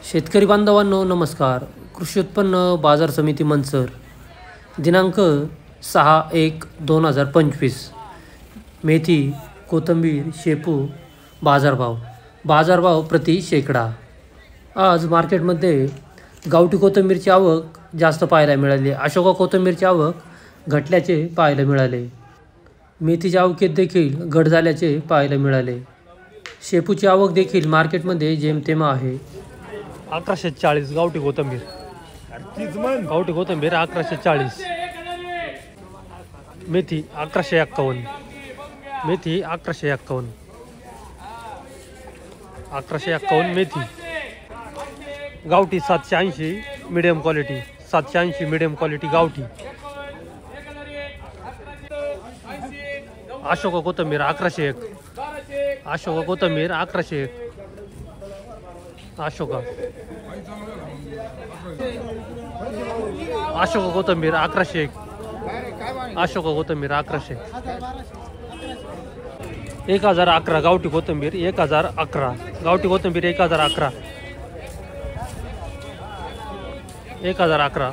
शेतकरी बांधवांनो नमस्कार. कृषी उत्पन्न बाजार समिती मंचर दिनांक 6/1/2025 मेथी, कोथिंबीर, शेपू बाजारभाव प्रति शेकडा. आज मार्केटमध्ये गावठी कोथिंबीरची आवक जास्त पाहायला मिळाली. अशोका कोथिंबीरची आवक घटल्याचे पाहायला मिळाले. मेथीच्या आवकेत देखील घट झाल्याचे पाहायला मिळाले. शेपूची आवक देखील मार्केटमध्ये जेमतेम आहे. 1140 गावठी कोथिंबीर 1140. मेथी 1151. मेथी 1151. 1151 मेथी. गावठी 780 मीडियम क्वालिटी. 780 मीडियम क्वालिटी गावठी. अशोका कोथिंबीर 1101. अशोका कोथिंबीर 1101. अशोका कोथिंबीर 1101. अशोका कोथिंबीर 1100. 1011 गावठी कोथिंबीर 1011. गावठी कोथिंबीर 1011. 1011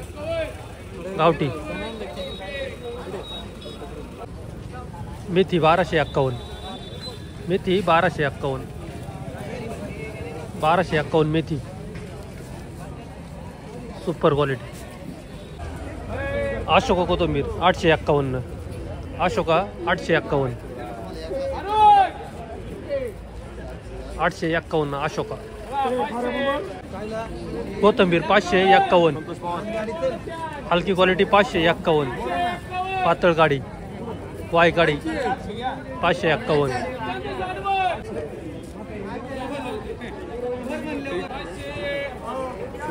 गावठी. मेथी 1251. मेथी 1251. 1251 मेथी सुपर क्वालिटी. अशोका कोथिंबीर 851. अशोका 851. 851 अशोका. कोथिंबीर 551. हलकी क्वालिटी 551. पातळ काडी वाय काडी 551.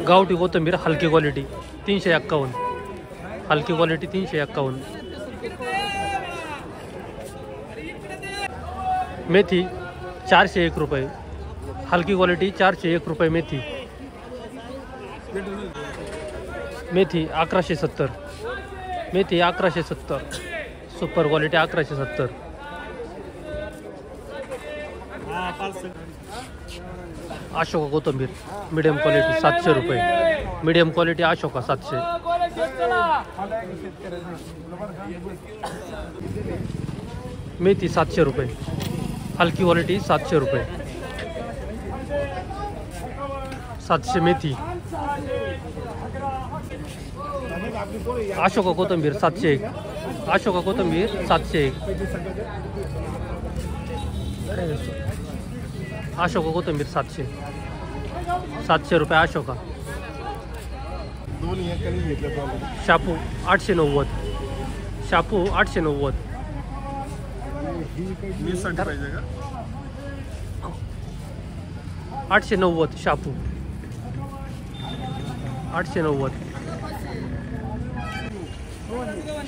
गावठी कोथिंबीर हलकी क्वालिटी 351. हलकी क्वालिटी 351. मेथी 401 रुपये. हलकी क्वालिटी 401 रुपये मेथी. मेथी 1170. मेथी 1170. Super quality 1170. अशोका कोथिंबीर मीडियम क्वालिटी 700 रुपये. Medium quality Ashoka 700. मेथी 700 रुपये. हलकी क्वालिटी 700 रुपये. 700 मेथी. अशोका कोथिंबीर 701. अशोका कोथिंबीर 701. अशोका कोथिंबीर 700. 700 रुपये Ashoka. Shampoo 890. Shampoo 890. 890 shampoo 890.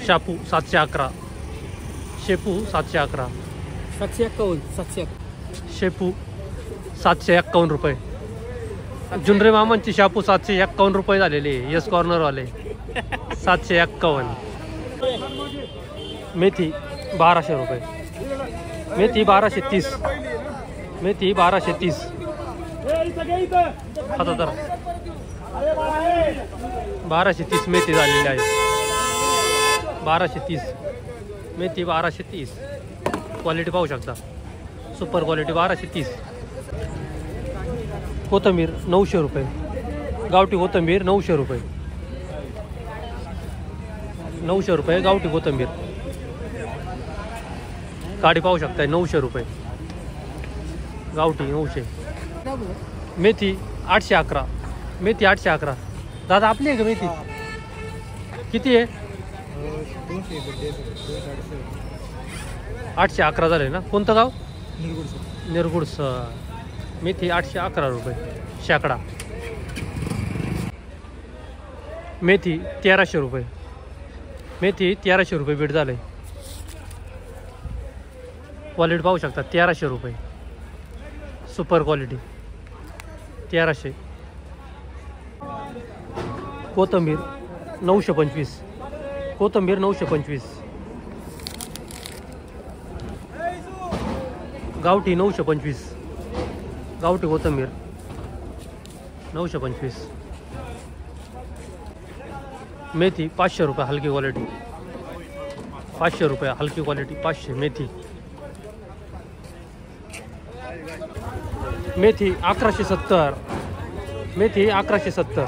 Shampoo 711. शेपू 711. 751. शेपू 751 रुपये. जुनरे मामांची शापू 751 रुपये झालेले. यस कॉर्नरवाले 751. मेथी 1200 रुपये. मेथी 1230. मेथी 1230. आता तर 1230 मेथी झालेली आहे. 1230 मेथी 1230. क्वालिटी पाहू शकता. Super quality 1230. कोथिंबीर 900 रुपये. गावठी कोथिंबीर 900 रुपये. 900 रुपये गावठी कोथिंबीर. काडी पाहू शकताय 900 रुपये. गावठी 900. मेथी 811. मेथी 811. दादा आपली आहे का मेथी? किती आहे? 811 झाले ना. कोणतं गाव? निरगुडस. मेथी 811 रुपये शेकडा. मेथी 1300 रुपये. मेथी 1300 रुपये बीट झाले. क्वालिटी पाहू शकता 1300 रुपये. Super quality 1300. कोथिंबीर 925. कोथिंबीर 925. गावठी 925. गावठी कोथिंबीर 925. मेथी 500 रुपये हलकी क्वालिटी. 500 रुपये हलकी क्वालिटी. 500 मेथी. मेथी 1170. मेथी 1170.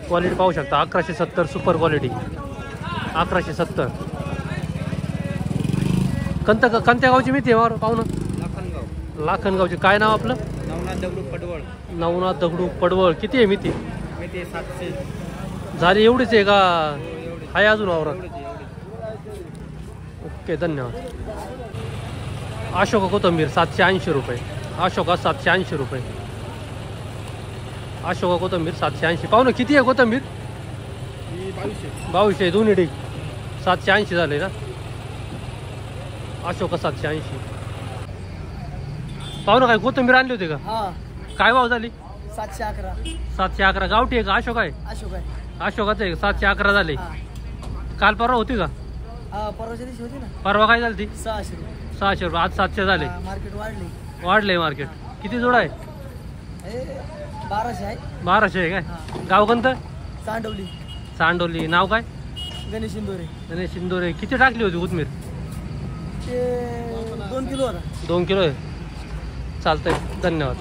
क्वालिटी पाहू शकता. 1170 सुपर क्वालिटी. 1170. कोणत्या गावची मेथी आहे पाहू ना. लाखनगावची. काय नाव आपलं. नवनाथ दगडू पडवळ. नवनाथ दगडू पडवळ. किती आहे मेथी. मेथी 700. झाली एवढीच आहे का आहे अजून वावरात. ओके धन्यवाद. अशोका कोथंबीर 780 रुपये. अशोका 780 रुपये. अशोका कोथंबीर 780. पाहू ना किती आहे कोथंबीर. 2200 दोन्ही ठीक. 780 झाले ना. अशोका 780. पाहू ना काय कोथंबीर आणली होती का. हा काय भाव झाली. 711. 711. गावठी आहे का अशोक आहे. अशोक आहे. अशोकाचं आहे. 711 झाले. हा काल परवा होती का. परवाच्या दिवशी होती ना. परवा काय झाली ती. 600 रुपये. 600 रुपये. आज 700 झाले. मार्केट वाढली. वाढले मार्केट. किती जोडा आहे. 1200 आहे. 1200 आहे काय. हा. गाव कोणतं. चांडवली. सांडोली. नाव काय. गणेश इंदोरे. आणि सिंदोरे. किती टाकली होती कोथमीर. ते 2 किलो होता. 2 किलो आहे. चालतंय धन्यवाद.